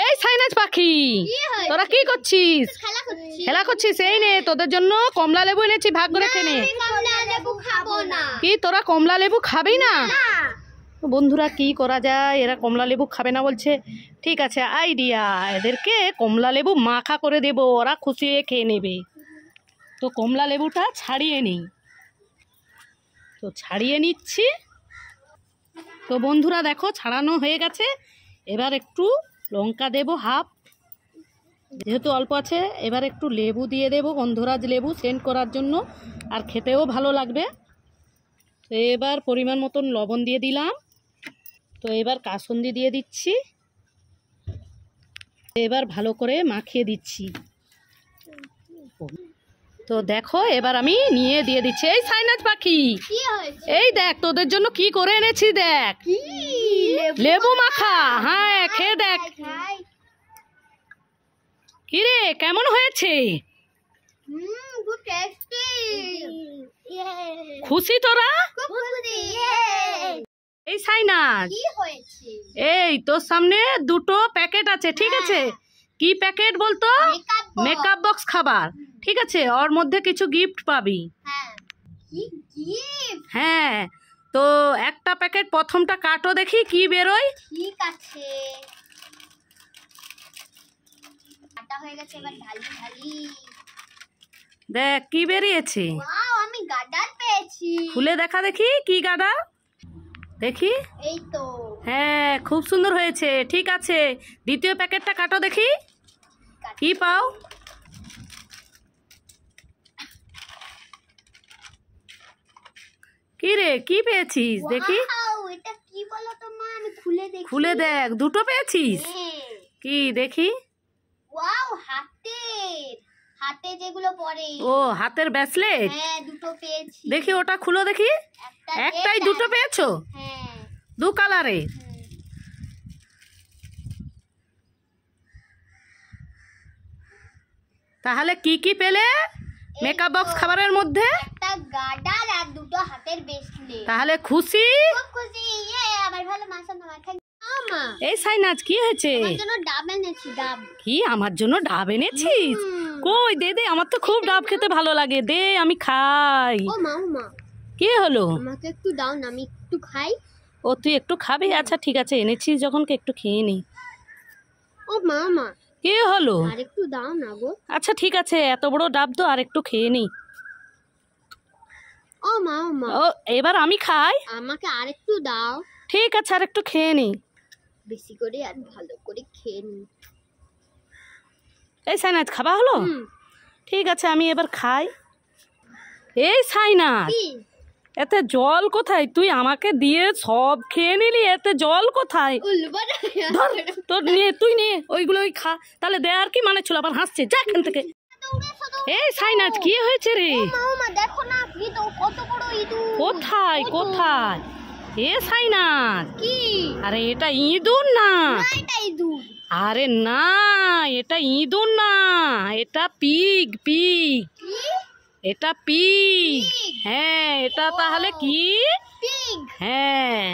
এই সাইনাজ পাখি, তোরা কি করছিস? খেলা করছিস? এই নে তোদের জন্য কমলা লেবু এনেছি, ভাগ করে খেয়ে। কি তোরা কমলা লেবু খাবি না? বন্ধুরা কি করা যায়, এরা কমলা লেবু খাবে না বলছে। ঠিক আছে, আইডিয়া, এদেরকে কমলা লেবু মাখা করে দেবো, ওরা খুশি হয়ে খেয়ে নেবে। তো কমলা লেবুটা ছাড়িয়ে নিই, তো ছাড়িয়ে নিচ্ছি। তো বন্ধুরা দেখো ছাড়ানো হয়ে গেছে। এবার একটু লঙ্কা দেবো হাফ, যেহেতু অল্প আছে। এবার একটু লেবু দিয়ে দেবো, গন্ধরাজ লেবু সেন্ট করার জন্য, আর খেতেও ভালো লাগবে। তো এবার পরিমাণ মতন লবণ দিয়ে দিলাম। তো এবার কাসুন্দি দিয়ে দিচ্ছি। এবার ভালো করে মাখিয়ে দিচ্ছি। তো দেখো এবার আমি নিয়ে দিয়ে দিচ্ছি। এই সাইনাজ পাখি, এই দেখ তোদের জন্য কি করে এনেছি, দেখ লেবু মাখা। হ্যাঁ খেয়ে দেখ। কিরে কেমন হয়েছে? খুশি তোরা? এই সাইনাজ, এই তোর সামনে দুটো প্যাকেট আছে, ঠিক আছে? কি প্যাকেট বলতো? মেকআপ বক্স খাবার, ঠিক আছে? ওর মধ্যে কিছু গিফট পাবি। হ্যাঁ, তো একটা প্যাকেট প্রথমটা কাটো দেখি কি বেরোয়। ঠিক আছে, কাটা হয়ে গেছে, এবার ঢালি ঢালি। দেখ কি বেরিয়েছে। ওয়াও, আমি গার্ডার পেয়েছি। খুলে দেখা দেখি কি গার্ডার, দেখি। এই তো। হ্যাঁ খুব সুন্দর হয়েছে। ঠিক আছে, দ্বিতীয় প্যাকেটটা কাটো দেখি কি পাও। কি রে কি পেয়েছিস দেখি? ওয়াও, এটা কি বলো তো মা, আমি খুলে দেখি। খুলে দেখ, দুটো পেয়েছিস? কি দেখি? ওয়াও, হাতে যেগুলো পরে। ও হাতের ব্রেসলেট। হ্যাঁ, দুটো পেয়েছি। দেখি ওটা খুলো দেখি। একটাই দুটো পেয়েছো? হ্যাঁ, দু কালারে। তাহলে কি কি পেলে মেকআপ বক্স খাবারের মধ্যে? একটা গার্ডার আর দুটো হাতের ব্রেসলেট। তাহলে খুশি? খুব খুশি। আবার ভালো মাছ না খাই। মা, এই সাইনাজ কি হয়েছে? আমার জন্য ডাব এনেছি, ডাব। কি আমার জন্য ডাব এনেছিস? কই দে দে, আমার তো খুব ডাব খেতে ভালো লাগে, দে আমি খাই। ও মা, ও মা, কি হলো? আমাকে একটু দাও না, আমি একটু খাই। ও তুই একটু খাবি? আচ্ছা ঠিক আছে, এনেছিস যখন একটু খেয়ে নি। ও মা, মা, কি হলো? আর একটু দাও না গো। আচ্ছা ঠিক আছে, এত বড় ডাব তো, আর একটু খেয়ে নি। ও মা, ও মা, ও এবার আমি খাই? আমাকে আর একটু দাও। ঠিক আছে, আর একটু খেয়ে নি। বেশি করে আর ভালো করে খেয়ে নি। এই সাইনাজ খাওয়া হলো? ঠিক আছে, আমি এবার খাই। এই সাইনাজ, এতে জল কোথায়? তুই আমাকে দিয়ে সব খেয়ে নিলি, এতে জল কোথায়? ধর, তোর নিয়ে তুই নিয়ে ওইগুলোই খা। তাহলে দেয়ার কি মানে ছিল? আবার হাসছে, যা এখান থেকে। এই সাইনাজ কি হয়েছে রে? দেখো না, কত বড় ইঁদুর। কোথায় কোথায়? এ সাইনাজ, কি? আরে এটা ইঁদুর না। এটা ইঁদুর। আরে না, এটা ইঁদুর না, এটা পিগ। পিগ, এটা পিগ। হ্যাঁ, এটা তাহলে কি? পিগ। হ্যাঁ।